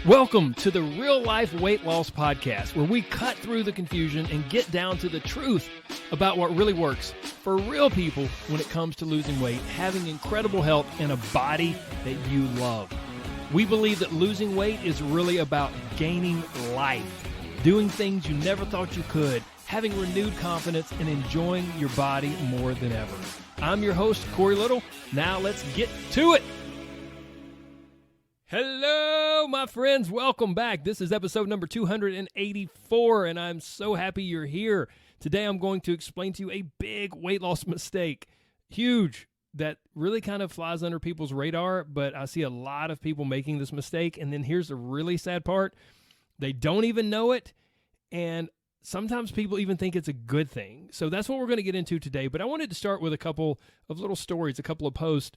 Welcome to the Real Life Weight Loss Podcast, where we cut through the confusion and get down to the truth about what really works for real people when it comes to losing weight, having incredible health, and a body that you love. We believe that losing weight is really about gaining life, doing things you never thought you could, having renewed confidence, and enjoying your body more than ever. I'm your host, Corey Little. Now let's get to it. Hello, my friends. Welcome back. This is episode number 284, and I'm so happy you're here. Today, I'm going to explain to you a big weight loss mistake. Huge. That really kind of flies under people's radar, but I see a lot of people making this mistake. And then here's the really sad part. They don't even know it, and sometimes people even think it's a good thing. So that's what we're going to get into today. But I wanted to start with a couple of little stories, a couple of posts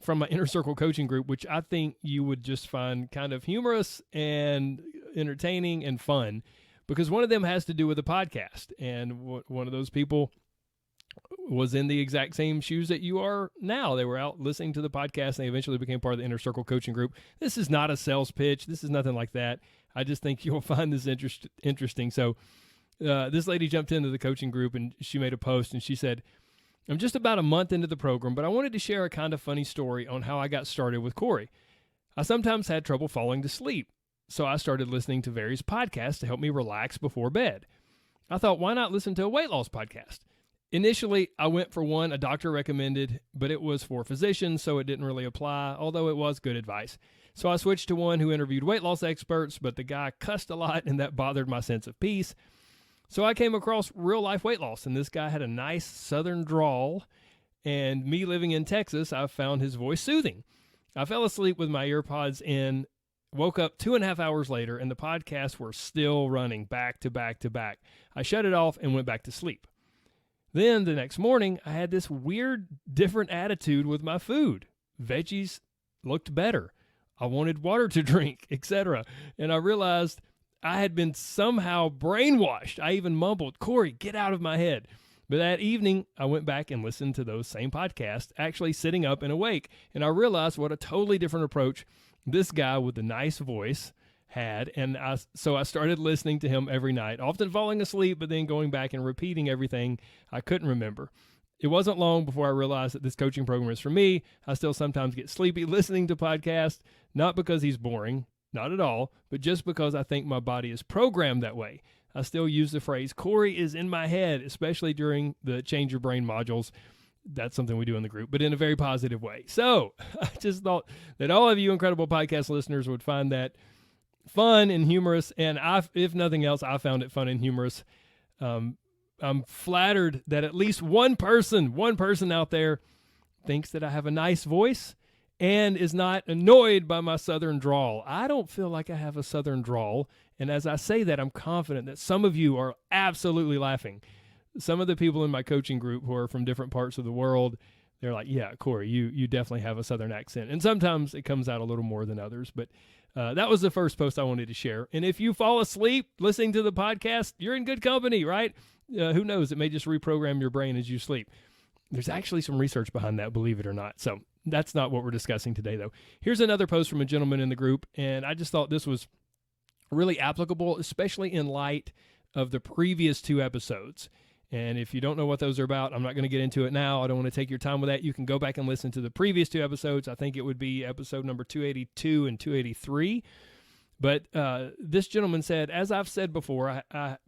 from my Inner Circle coaching group, which I think you would just find kind of humorous and entertaining and fun, because one of them has to do with a podcast. And one of those people was in the exact same shoes that you are now. They were out listening to the podcast, and they eventually became part of the Inner Circle coaching group. This is not a sales pitch. This is nothing like that. I just think you'll find this interesting. So this lady jumped into the coaching group, and she made a post, and she said, I'm just about a month into the program, but I wanted to share a kind of funny story on how I got started with Corey. I sometimes had trouble falling to sleep, so I started listening to various podcasts to help me relax before bed. I thought, why not listen to a weight loss podcast? Initially, I went for one a doctor recommended, but it was for physicians, so it didn't really apply, although it was good advice. So I switched to one who interviewed weight loss experts, but the guy cussed a lot, and that bothered my sense of peace. So I came across Real Life Weight Loss, and this guy had a nice southern drawl, and me living in Texas, I found his voice soothing. I fell asleep with my earpods in, woke up 2.5 hours later, and the podcasts were still running back to back to back. I shut it off and went back to sleep. Then the next morning, I had this weird, different attitude with my food. Veggies looked better. I wanted water to drink, etc. And I realized I had been somehow brainwashed. I even mumbled, Corey, get out of my head. But that evening, I went back and listened to those same podcasts, actually sitting up and awake. And I realized what a totally different approach this guy with the nice voice had. And so I started listening to him every night, often falling asleep, but then going back and repeating everything I couldn't remember. It wasn't long before I realized that this coaching program is for me. I still sometimes get sleepy listening to podcasts, not because he's boring, not at all, but just because I think my body is programmed that way. I still use the phrase, Corey is in my head, especially during the Change Your Brain modules. That's something we do in the group, but in a very positive way. So I just thought that all of you incredible podcast listeners would find that fun and humorous, and if nothing else, I found it fun and humorous. I'm flattered that at least one person out there thinks that I have a nice voice and is not annoyed by my southern drawl. I don't feel like I have a southern drawl, and as I say that, I'm confident that some of you are absolutely laughing. Some of the people in my coaching group who are from different parts of the world, they're like, yeah, Corey, you definitely have a southern accent. And sometimes it comes out a little more than others, but that was the first post I wanted to share. And if you fall asleep listening to the podcast, you're in good company, right? Who knows? It may just reprogram your brain as you sleep. There's actually some research behind that, believe it or not. So that's not what we're discussing today, though. Here's another post from a gentleman in the group, and I just thought this was really applicable, especially in light of the previous two episodes. And if you don't know what those are about, I'm not going to get into it now. I don't want to take your time with that. You can go back and listen to the previous two episodes. I think it would be episode number 282 and 283. But this gentleman said, as I've said before,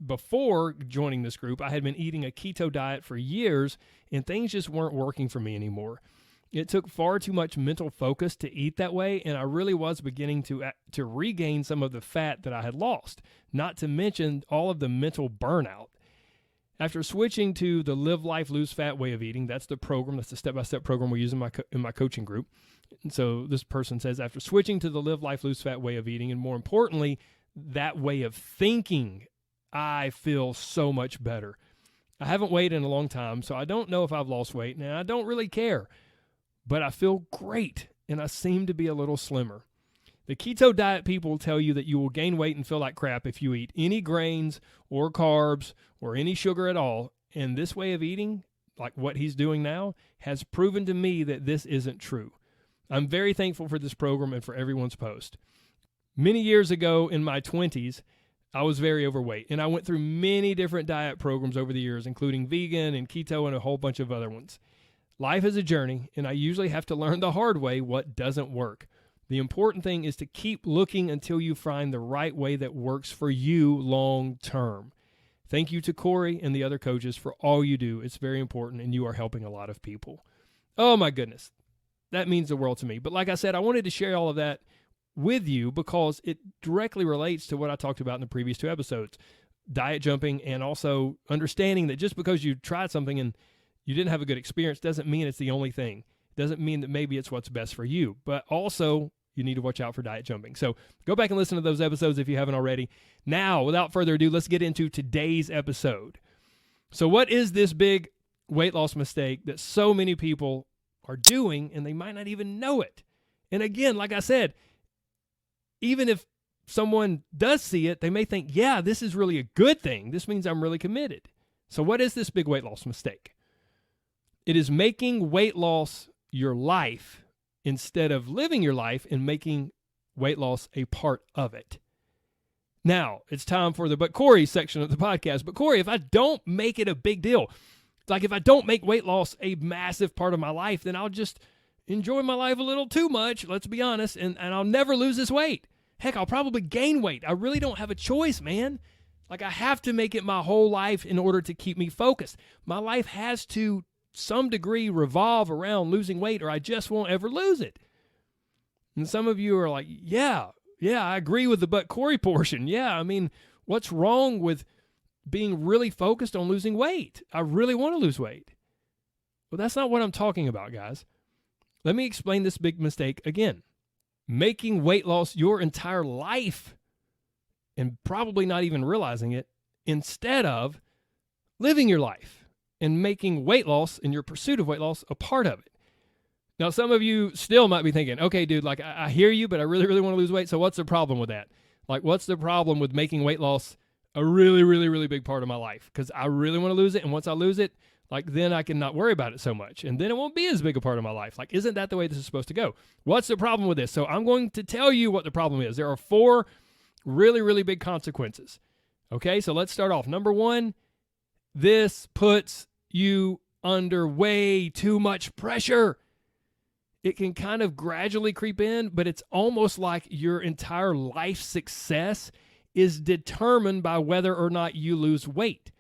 before joining this group, I had been eating a keto diet for years, and things just weren't working for me anymore. It took far too much mental focus to eat that way, and I really was beginning to regain some of the fat that I had lost, not to mention all of the mental burnout. After switching to the Live Life Lose Fat way of eating, that's the program, that's the step-by-step program we use in my coaching group. And so this person says, after switching to the Live Life Lose Fat way of eating, and more importantly, that way of thinking, I feel so much better. I haven't weighed in a long time, so I don't know if I've lost weight, and I don't really care. But I feel great, and I seem to be a little slimmer. The keto diet people tell you that you will gain weight and feel like crap if you eat any grains or carbs or any sugar at all. And this way of eating, like what he's doing now, has proven to me that this isn't true. I'm very thankful for this program and for everyone's post. Many years ago in my 20s, I was very overweight, and I went through many different diet programs over the years, including vegan and keto and a whole bunch of other ones. Life is a journey, and I usually have to learn the hard way what doesn't work. The important thing is to keep looking until you find the right way that works for you long term. Thank you to Corey and the other coaches for all you do. It's very important, and you are helping a lot of people. Oh, my goodness. That means the world to me. But like I said, I wanted to share all of that with you because it directly relates to what I talked about in the previous 2 episodes, diet jumping, and also understanding that just because you tried something and you didn't have a good experience doesn't mean it's the only thing. It doesn't mean that maybe it's what's best for you, but also you need to watch out for diet jumping. So go back and listen to those episodes if you haven't already. Now, without further ado, let's get into today's episode. So what is this big weight loss mistake that so many people are doing and they might not even know it? And again, like I said, even if someone does see it, they may think, yeah, this is really a good thing. This means I'm really committed. So what is this big weight loss mistake? It is making weight loss your life instead of living your life and making weight loss a part of it. Now, it's time for the But Corey section of the podcast. But Corey, if I don't make it a big deal, like if I don't make weight loss a massive part of my life, then I'll just enjoy my life a little too much, let's be honest, and I'll never lose this weight. Heck, I'll probably gain weight. I really don't have a choice, man. Like I have to make it my whole life in order to keep me focused. My life has to some degree revolve around losing weight or I just won't ever lose it. And some of you are like, yeah, I agree with the But Corey portion. Yeah, I mean, what's wrong with being really focused on losing weight? I really want to lose weight. Well, that's not what I'm talking about, guys. Let me explain this big mistake again. Making weight loss your entire life and probably not even realizing it instead of living your life and making weight loss and your pursuit of weight loss a part of it. Now, some of you still might be thinking, okay, dude, like I hear you, but I really, really want to lose weight. So what's the problem with that? Like, what's the problem with making weight loss a really, really, really big part of my life? Because I really want to lose it. And once I lose it, like then I can not worry about it so much. And then it won't be as big a part of my life. Like, isn't that the way this is supposed to go? What's the problem with this? So I'm going to tell you what the problem is. There are 4 really, really big consequences. Okay, so let's start off. Number 1, this puts you under way too much pressure. It can kind of gradually creep in, but it's almost like your entire life success is determined by whether or not you lose weight.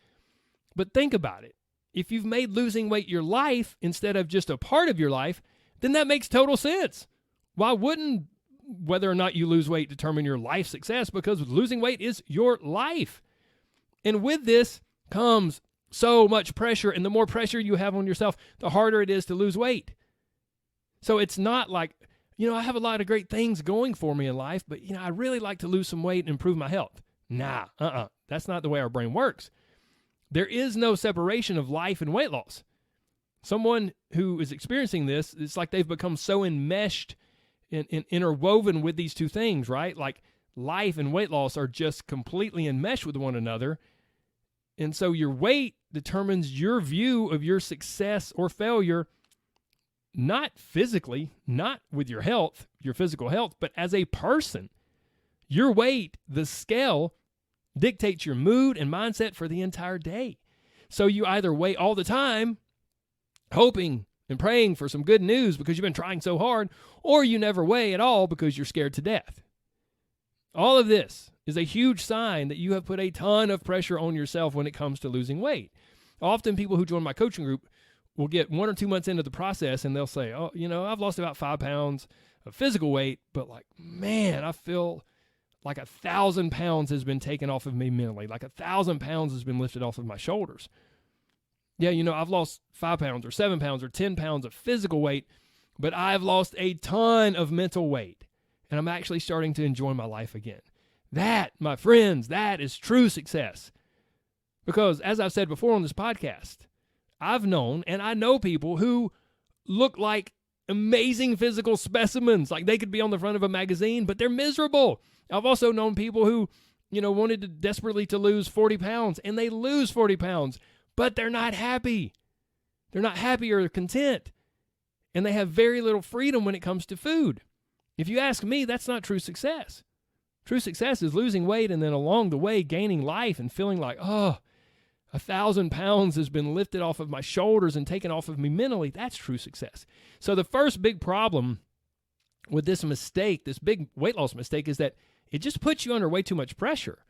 But think about it. If you've made losing weight your life instead of just a part of your life, then that makes total sense. Why wouldn't whether or not you lose weight determine your life success? Because losing weight is your life. And with this comes so much pressure, and the more pressure you have on yourself, the harder it is to lose weight. So it's not like, I have a lot of great things going for me in life, but, I really like to lose some weight and improve my health. Nah, that's not the way our brain works. There is no separation of life and weight loss. Someone who is experiencing this, it's like they've become so enmeshed and interwoven with these 2 things, right? Like life and weight loss are just completely enmeshed with one another. And so your weight determines your view of your success or failure, not physically, not with your health, your physical health, but as a person. Your weight, the scale, dictates your mood and mindset for the entire day. So you either weigh all the time, hoping and praying for some good news because you've been trying so hard, or you never weigh at all because you're scared to death. All of this is a huge sign that you have put a ton of pressure on yourself when it comes to losing weight. Often people who join my coaching group will get 1 or 2 months into the process and they'll say, oh, I've lost about 5 pounds of physical weight, but like, man, I feel like 1,000 pounds has been taken off of me mentally. Like 1,000 pounds has been lifted off of my shoulders. Yeah, I've lost 5 pounds or 7 pounds or 10 pounds of physical weight, but I've lost a ton of mental weight. And I'm actually starting to enjoy my life again. That, my friends, that is true success. Because as I've said before on this podcast, I've known and I know people who look like amazing physical specimens. Like they could be on the front of a magazine, but they're miserable. I've also known people who, wanted to desperately to lose 40 pounds and they lose 40 pounds, but they're not happy. They're not happy or content. And they have very little freedom when it comes to food. If you ask me, that's not true success. True success is losing weight and then along the way gaining life and feeling like, oh, 1,000 pounds has been lifted off of my shoulders and taken off of me mentally. That's true success. So the first big problem with this mistake, this big weight loss mistake, is that it just puts you under way too much pressure.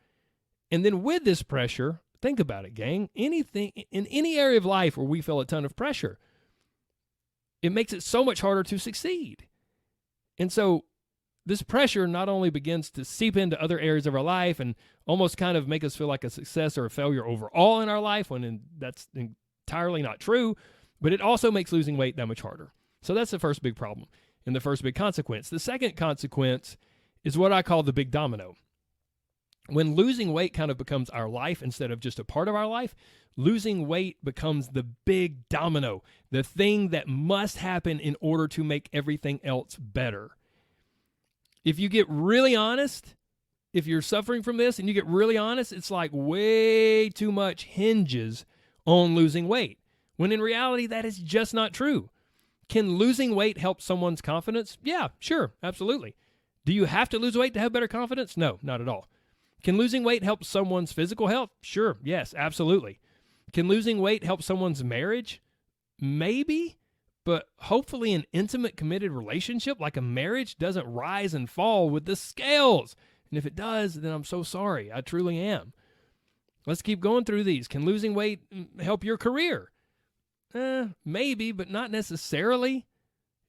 And then with this pressure, think about it, gang, anything in any area of life where we feel a ton of pressure, it makes it so much harder to succeed. And so this pressure not only begins to seep into other areas of our life and almost kind of make us feel like a success or a failure overall in our life, when that's entirely not true, but it also makes losing weight that much harder. So that's the first big problem and the first big consequence. The second consequence is what I call the big domino. When losing weight kind of becomes our life instead of just a part of our life, losing weight becomes the big domino, the thing that must happen in order to make everything else better. If you get really honest, if you're suffering from this and you get really honest, it's like way too much hinges on losing weight, when in reality that is just not true. Can losing weight help someone's confidence? Yeah, sure, absolutely. Do you have to lose weight to have better confidence? No, not at all. Can losing weight help someone's physical health? Sure, yes, absolutely. Can losing weight help someone's marriage? Maybe, but hopefully an intimate, committed relationship like a marriage doesn't rise and fall with the scales. And if it does, then I'm so sorry. I truly am. Let's keep going through these. Can losing weight help your career? Maybe, but not necessarily.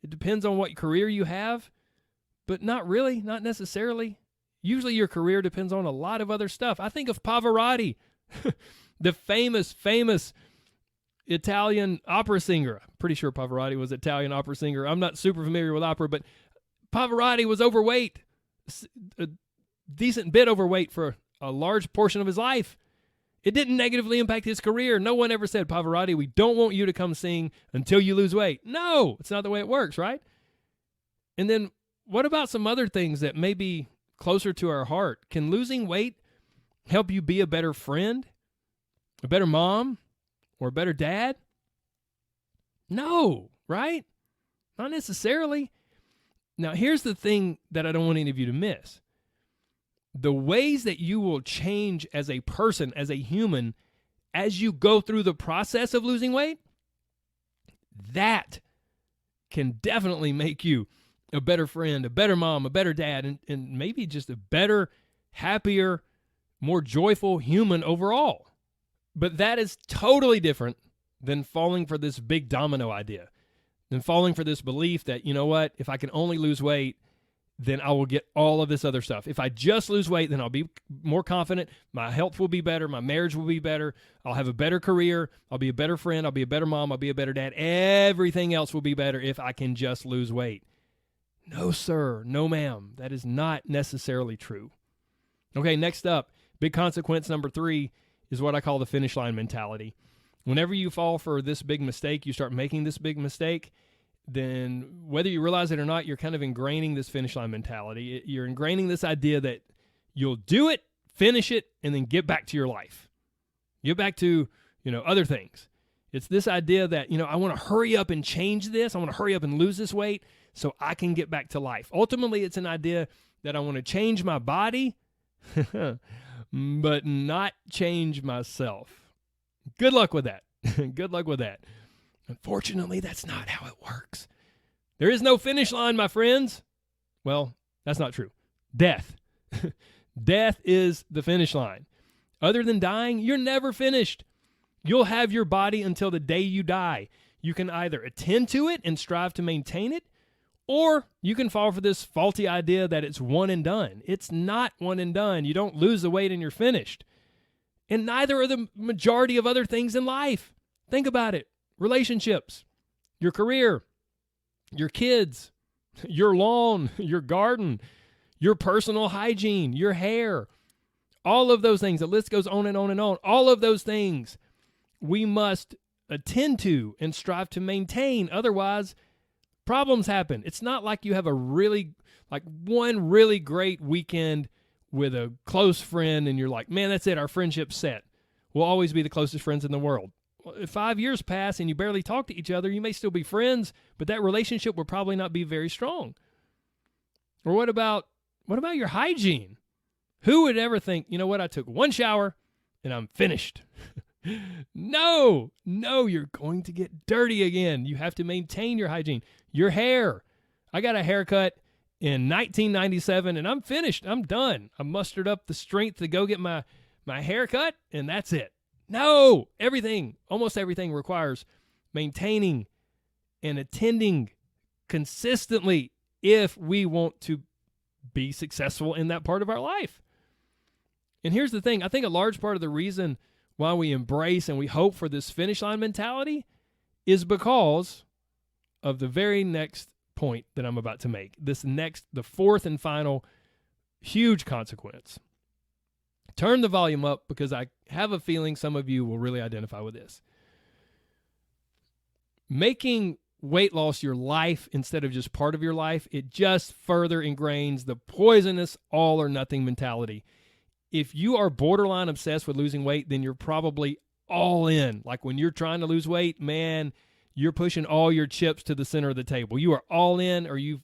It depends on what career you have, but not really, not necessarily. Usually your career depends on a lot of other stuff. I think of Pavarotti, the famous Italian opera singer. I'm pretty sure Pavarotti was an Italian opera singer. I'm not super familiar with opera, but Pavarotti was overweight, a decent bit overweight for a large portion of his life. It didn't negatively impact his career. No one ever said, Pavarotti, we don't want you to come sing until you lose weight. No, it's not the way it works, right? And then what about some other things that may be closer to our heart? Can losing weight help you be a better friend, a better mom, or a better dad? No, right? Not necessarily. Now, here's the thing that I don't want any of you to miss. The ways that you will change as a person, as a human, as you go through the process of losing weight, that can definitely make you a better friend, a better mom, a better dad, and maybe just a better, happier, more joyful human overall. But that is totally different than falling for this big domino idea, than falling for this belief that, you know what, if I can only lose weight, then I will get all of this other stuff. If I just lose weight, then I'll be more confident. My health will be better. My marriage will be better. I'll have a better career. I'll be a better friend. I'll be a better mom. I'll be a better dad. Everything else will be better if I can just lose weight. No, sir. No, ma'am. That is not necessarily true. Okay, next up, big consequence number 3 is what I call the finish line mentality. Whenever you fall for this big mistake, you start making this big mistake, then whether you realize it or not, you're kind of ingraining this finish line mentality. You're ingraining this idea that you'll do it, finish it, and then get back to your life. Get back to, other things. It's this idea that, I want to hurry up and change this. I want to hurry up and lose this weight so I can get back to life. Ultimately, it's an idea that I want to change my body, but not change myself. Good luck with that. Good luck with that. Unfortunately, that's not how it works. There is no finish line, my friends. Well, that's not true. Death. Death is the finish line. Other than dying, you're never finished. You'll have your body until the day you die. You can either attend to it and strive to maintain it, or you can fall for this faulty idea that it's one and done. It's not one and done. You don't lose the weight and you're finished. And neither are the majority of other things in life. Think about it. Relationships, your career, your kids, your lawn, your garden, your personal hygiene, your hair, all of those things. The list goes on and on and on. All of those things we must attend to and strive to maintain. Otherwise, problems happen. It's not like you have one really great weekend with a close friend and you're like, man, that's it. Our friendship's set. We'll always be the closest friends in the world. If 5 years pass and you barely talk to each other, you may still be friends, but that relationship will probably not be very strong. Or what about your hygiene? Who would ever think, you know what, I took one shower and I'm finished? No, you're going to get dirty again. You have to maintain your hygiene. Your hair. I got a haircut in 1997 and I'm finished. I'm done. I mustered up the strength to go get my haircut and that's it. No, almost everything requires maintaining and attending consistently if we want to be successful in that part of our life. And here's the thing. I think a large part of the reason why we embrace and we hope for this finish line mentality is because of the very next point that I'm about to make. The fourth and final huge consequence. Turn the volume up because I have a feeling some of you will really identify with this. Making weight loss your life instead of just part of your life, it just further ingrains the poisonous all or nothing mentality. If you are borderline obsessed with losing weight, then you're probably all in. Like when you're trying to lose weight, man, you're pushing all your chips to the center of the table. You are all in, or you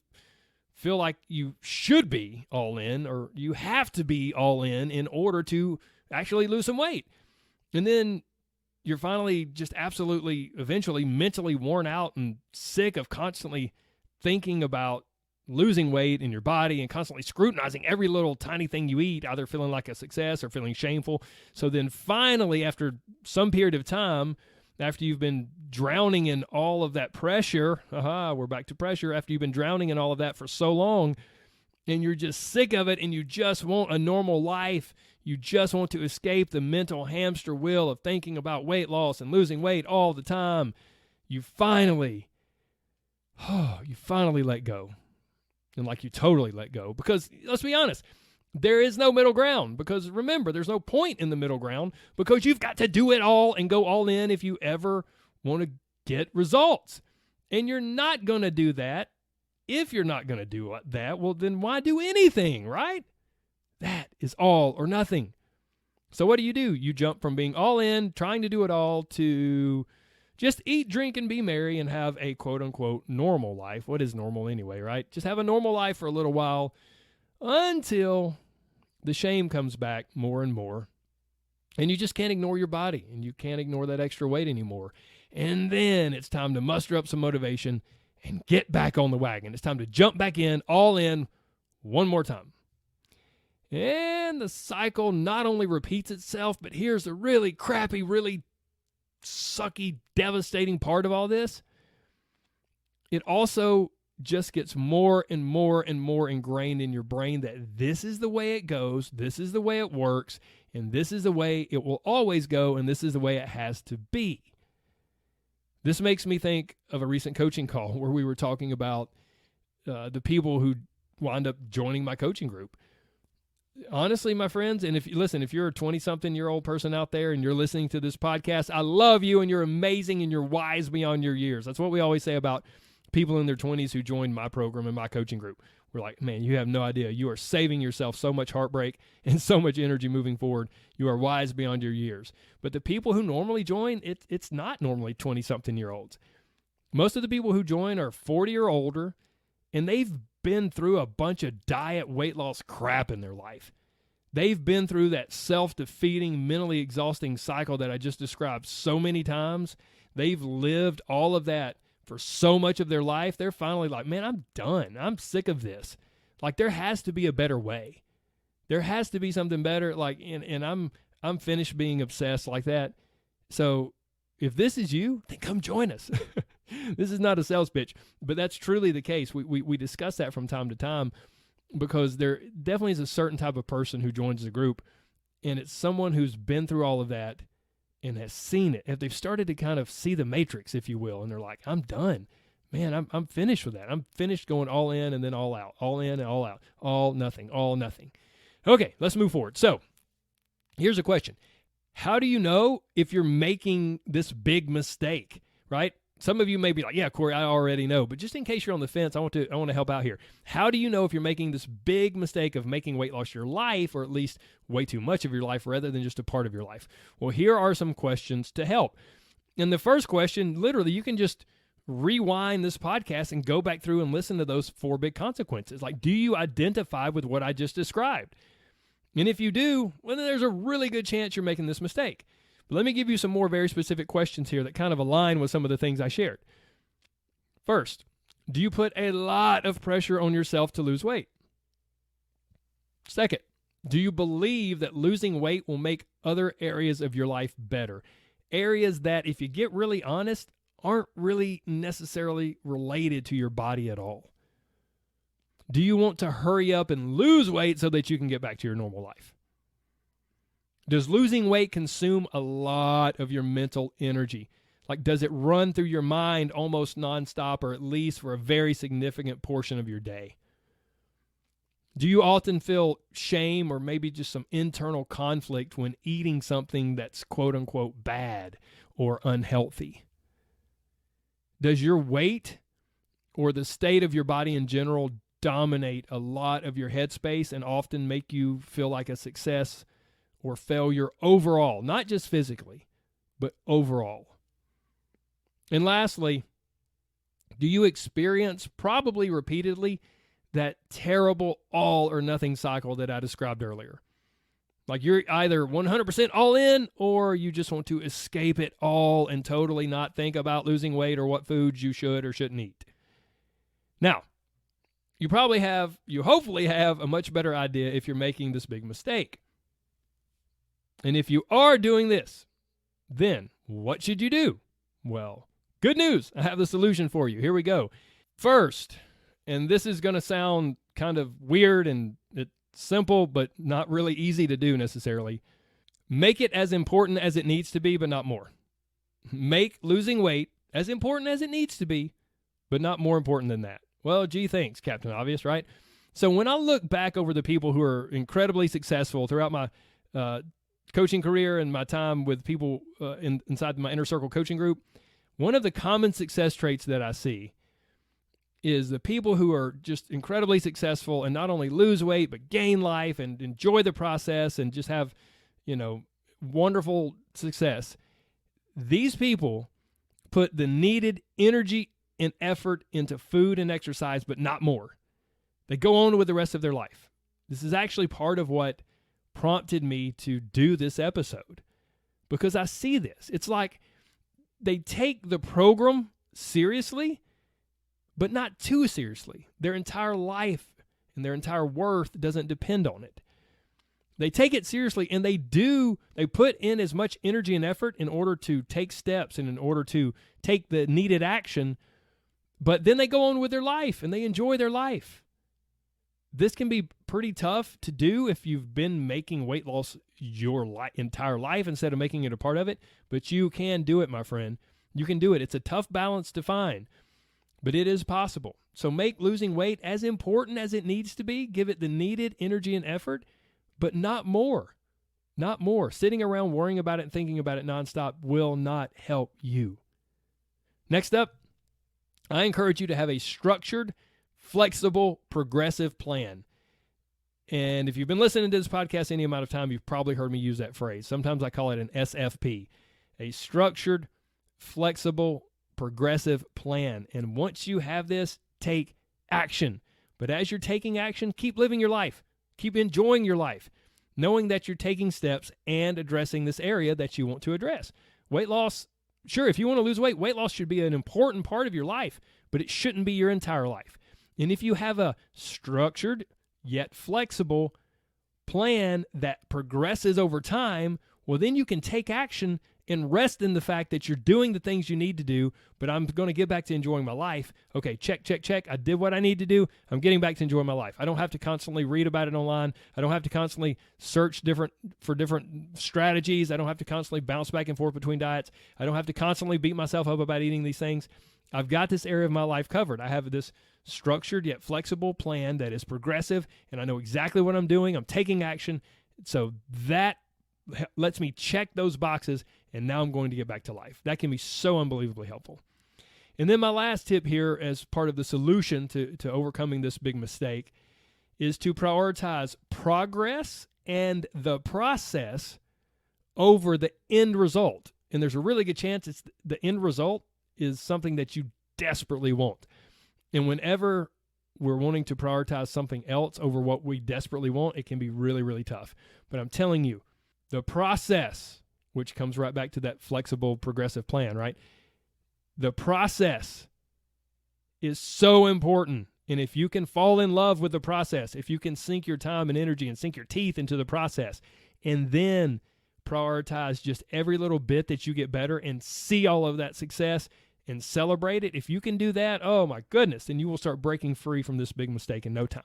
feel like you should be all in, or you have to be all in order to actually lose some weight. And then you're finally just absolutely, eventually mentally worn out and sick of constantly thinking about losing weight in your body and constantly scrutinizing every little tiny thing you eat, either feeling like a success or feeling shameful. So then finally, after some period of time, after you've been drowning in all of that pressure, we're back to pressure, after you've been drowning in all of that for so long, and you're just sick of it and you just want a normal life, you just want to escape the mental hamster wheel of thinking about weight loss and losing weight all the time, you finally let go. And like you totally let go. Because let's be honest, there is no middle ground. Because remember, there's no point in the middle ground because you've got to do it all and go all in if you ever want to get results. And you're not going to do that. If you're not going to do that, well, then why do anything, right? That is all or nothing. So what do? You jump from being all in, trying to do it all, to just eat, drink, and be merry and have a quote-unquote normal life. What is normal anyway, right? Just have a normal life for a little while until the shame comes back more and more. And you just can't ignore your body, and you can't ignore that extra weight anymore. And then it's time to muster up some motivation and get back on the wagon. It's time to jump back in, all in, one more time. And the cycle not only repeats itself, but here's the really crappy, really sucky, devastating part of all this. It also just gets more and more and more ingrained in your brain that this is the way it goes, this is the way it works, and this is the way it will always go, and this is the way it has to be. This makes me think of a recent coaching call where we were talking about the people who wind up joining my coaching group. Honestly, my friends, and if you're a 20-something-year-old person out there and you're listening to this podcast, I love you and you're amazing and you're wise beyond your years. That's what we always say about people in their 20s who joined my program and my coaching group. We're like, man, you have no idea. You are saving yourself so much heartbreak and so much energy moving forward. You are wise beyond your years. But the people who normally join, it's not normally 20-something-year-olds. Most of the people who join are 40 or older, and they've been through a bunch of diet weight loss crap in their life. They've been through that self-defeating, mentally exhausting cycle that I just described so many times. They've lived all of that for so much of their life. They're finally like, man, I'm done. I'm sick of this. Like, there has to be a better way. There has to be something better. Like, and I'm finished being obsessed like that. So if this is you, then come join us. This is not a sales pitch, but that's truly the case. We discuss that from time to time because there definitely is a certain type of person who joins the group, and it's someone who's been through all of that and has seen it. If they've started to kind of see the matrix, if you will, and they're like, I'm done. Man, I'm finished with that. I'm finished going all in and then all out, all in and all out, all nothing. Okay, let's move forward. So here's a question. How do you know if you're making this big mistake, right? Some of you may be like, yeah, Corey, I already know. But just in case you're on the fence, I want to help out here. How do you know if you're making this big mistake of making weight loss your life, or at least way too much of your life rather than just a part of your life? Well, here are some questions to help. And the first question, literally, you can just rewind this podcast and go back through and listen to those 4 big consequences. Like, do you identify with what I just described? And if you do, well, then there's a really good chance you're making this mistake. But let me give you some more very specific questions here that kind of align with some of the things I shared. First, do you put a lot of pressure on yourself to lose weight? Second, do you believe that losing weight will make other areas of your life better? Areas that, if you get really honest, aren't really necessarily related to your body at all. Do you want to hurry up and lose weight so that you can get back to your normal life? Does losing weight consume a lot of your mental energy? Like, does it run through your mind almost nonstop, or at least for a very significant portion of your day? Do you often feel shame or maybe just some internal conflict when eating something that's quote unquote bad or unhealthy? Does your weight or the state of your body in general dominate a lot of your headspace and often make you feel like a success or failure overall, not just physically, but overall? And lastly, do you experience, probably repeatedly, that terrible all or nothing cycle that I described earlier? Like, you're either 100% all in, or you just want to escape it all and totally not think about losing weight or what foods you should or shouldn't eat. Now, you hopefully have a much better idea if you're making this big mistake. And if you are doing this, then what should you do? Well, good news. I have the solution for you. Here we go. First, and this is going to sound kind of weird and it's simple, but not really easy to do necessarily. Make it as important as it needs to be, but not more. Make losing weight as important as it needs to be, but not more important than that. Well, gee, thanks, Captain Obvious, right? So when I look back over the people who are incredibly successful throughout my coaching career and my time with people inside my inner circle coaching group, one of the common success traits that I see is the people who are just incredibly successful and not only lose weight, but gain life and enjoy the process and just have, wonderful success. These people put the needed energy and effort into food and exercise, but not more. They go on with the rest of their life. This is actually part of what prompted me to do this episode, because I see this. It's like they take the program seriously, but not too seriously. Their entire life and their entire worth doesn't depend on it. They take it seriously, and they put in as much energy and effort in order to take steps and in order to take the needed action, but then they go on with their life and they enjoy their life. This can be pretty tough to do if you've been making weight loss your entire life instead of making it a part of it, but you can do it, my friend. You can do it. It's a tough balance to find, but it is possible. So make losing weight as important as it needs to be. Give it the needed energy and effort, but not more. Not more. Sitting around worrying about it and thinking about it nonstop will not help you. Next up, I encourage you to have a structured, flexible, progressive plan. And if you've been listening to this podcast any amount of time, you've probably heard me use that phrase. Sometimes I call it an SFP, a structured, flexible, progressive plan. And once you have this, take action. But as you're taking action, keep living your life. Keep enjoying your life, knowing that you're taking steps and addressing this area that you want to address. Weight loss, sure, if you want to lose weight, weight loss should be an important part of your life, but it shouldn't be your entire life. And if you have a structured yet flexible plan that progresses over time, well, then you can take action and rest in the fact that you're doing the things you need to do, but I'm going to get back to enjoying my life. Okay, check. I did what I need to do. I'm getting back to enjoying my life. I don't have to constantly read about it online. I don't have to constantly search for different strategies. I don't have to constantly bounce back and forth between diets. I don't have to constantly beat myself up about eating these things. I've got this area of my life covered. I have this structured yet flexible plan that is progressive, and I know exactly what I'm doing. I'm taking action. So that lets me check those boxes, and now I'm going to get back to life. That can be so unbelievably helpful. And then my last tip here as part of the solution to overcoming this big mistake is to prioritize progress and the process over the end result. And there's a really good chance it's the end result is something that you desperately want. And whenever we're wanting to prioritize something else over what we desperately want, it can be really, really tough. But I'm telling you, the process, which comes right back to that flexible, progressive plan, right? The process is so important. And if you can fall in love with the process, if you can sink your time and energy and sink your teeth into the process, and then prioritize just every little bit that you get better and see all of that success and celebrate it, if you can do that, oh my goodness, then you will start breaking free from this big mistake in no time.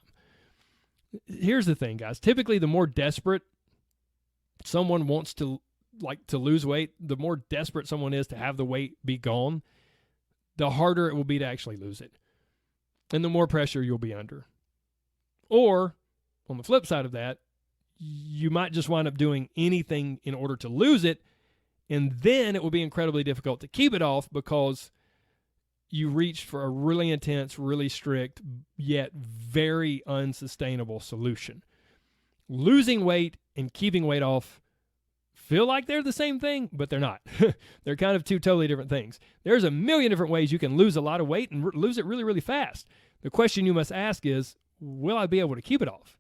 Here's the thing, guys. Typically, the more desperate someone wants to lose weight, the more desperate someone is to have the weight be gone, the harder it will be to actually lose it. And the more pressure you'll be under. Or, on the flip side of that, you might just wind up doing anything in order to lose it, and then it will be incredibly difficult to keep it off because you reached for a really intense, really strict, yet very unsustainable solution. Losing weight and keeping weight off feel like they're the same thing, but they're not. They're kind of two totally different things. There's a million different ways you can lose a lot of weight and lose it really, really fast. The question you must ask is, will I be able to keep it off?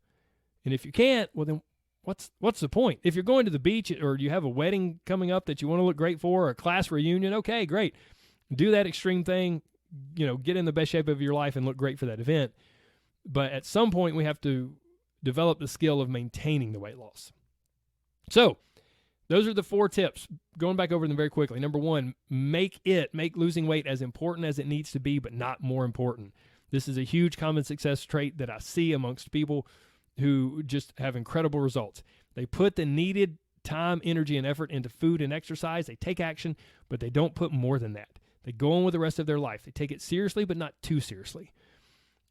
And if you can't, well then what's the point? If you're going to the beach or you have a wedding coming up that you want to look great for, or a class reunion, okay, great. Do that extreme thing, get in the best shape of your life and look great for that event. But at some point, we have to develop the skill of maintaining the weight loss. So, those are the 4 tips. Going back over them very quickly. Number 1, make losing weight as important as it needs to be, but not more important. This is a huge common success trait that I see amongst people who just have incredible results. They put the needed time, energy, and effort into food and exercise. They take action, but they don't put more than that. They go on with the rest of their life. They take it seriously, but not too seriously.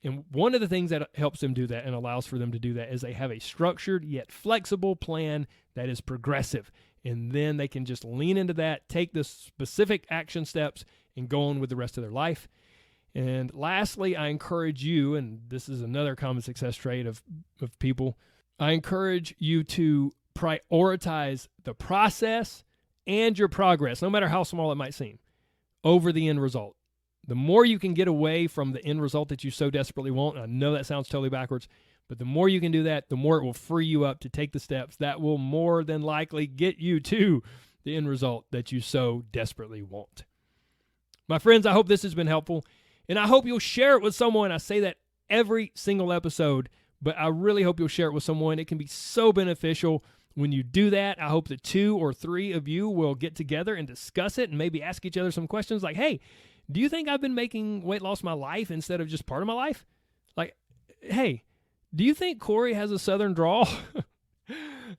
And one of the things that helps them do that and allows for them to do that is they have a structured yet flexible plan that is progressive. And then they can just lean into that, take the specific action steps, and go on with the rest of their life. And lastly, I encourage you, and this is another common success trait of people, I encourage you to prioritize the process and your progress, no matter how small it might seem, over the end result. The more you can get away from the end result that you so desperately want, and I know that sounds totally backwards, but the more you can do that, the more it will free you up to take the steps that will more than likely get you to the end result that you so desperately want. My friends, I hope this has been helpful, and I hope you'll share it with someone. I say that every single episode, but I really hope you'll share it with someone. It can be so beneficial when you do that. I hope that 2 or 3 of you will get together and discuss it and maybe ask each other some questions like, hey, do you think I've been making weight loss my life instead of just part of my life? Like, hey, do you think Corey has a southern drawl?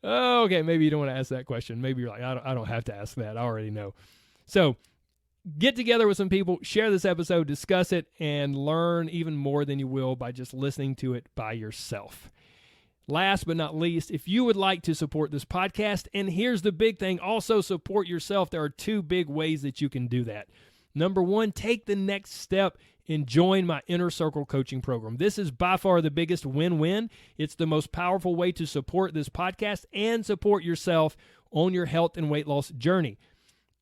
Oh, okay, maybe you don't want to ask that question. Maybe you're like, I don't have to ask that. I already know. So get together with some people, share this episode, discuss it, and learn even more than you will by just listening to it by yourself. Last but not least, if you would like to support this podcast, and here's the big thing, also support yourself, there are 2 big ways that you can do that. Number 1, take the next step and join my Inner Circle coaching program. This is by far the biggest win-win. It's the most powerful way to support this podcast and support yourself on your health and weight loss journey.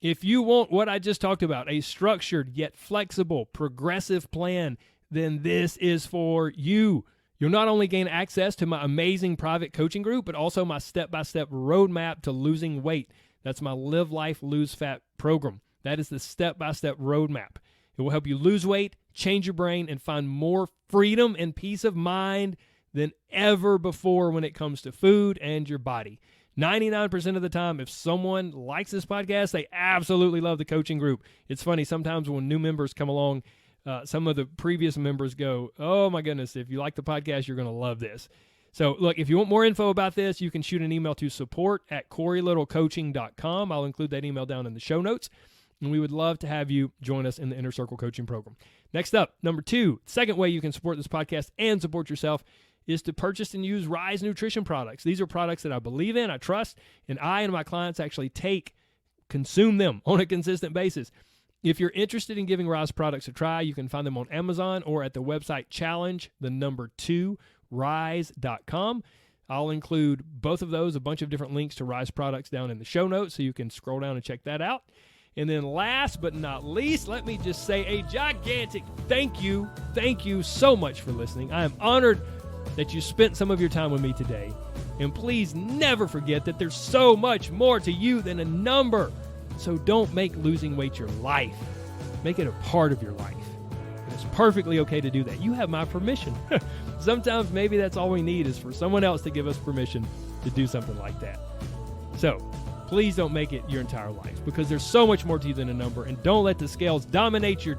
If you want what I just talked about, a structured yet flexible, progressive plan, then this is for you. You'll not only gain access to my amazing private coaching group, but also my step-by-step roadmap to losing weight. That's my Live Life, Lose Fat program. That is the step-by-step roadmap. It will help you lose weight, change your brain, and find more freedom and peace of mind than ever before when it comes to food and your body. 99% of the time, if someone likes this podcast, they absolutely love the coaching group. It's funny, sometimes when new members come along, some of the previous members go, oh my goodness, if you like the podcast, you're going to love this. So look, if you want more info about this, you can shoot an email to support@CoreyLittleCoaching.com. I'll include that email down in the show notes. And we would love to have you join us in the Inner Circle Coaching Program. Next up, number 2, second way you can support this podcast and support yourself is to purchase and use Rise Nutrition products. These are products that I believe in, I trust, and I and my clients actually consume them on a consistent basis. If you're interested in giving Rise products a try, you can find them on Amazon or at the website challenge2rise.com. I'll include both of those, a bunch of different links to Rise products down in the show notes, so you can scroll down and check that out. And then last but not least, let me just say a gigantic thank you. Thank you so much for listening. I am honored that you spent some of your time with me today. And please never forget that there's so much more to you than a number. So don't make losing weight your life. Make it a part of your life. And it's perfectly okay to do that. You have my permission. Sometimes maybe that's all we need is for someone else to give us permission to do something like that. So please don't make it your entire life, because there's so much more to you than a number. And don't let the scales dominate your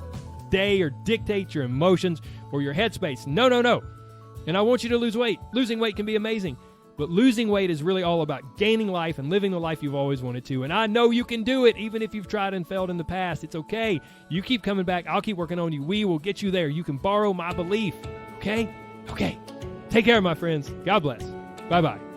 day or dictate your emotions or your headspace. No, no, no. And I want you to lose weight. Losing weight can be amazing. But losing weight is really all about gaining life and living the life you've always wanted to. And I know you can do it, even if you've tried and failed in the past. It's okay. You keep coming back. I'll keep working on you. We will get you there. You can borrow my belief. Okay? Okay. Take care, my friends. God bless. Bye-bye.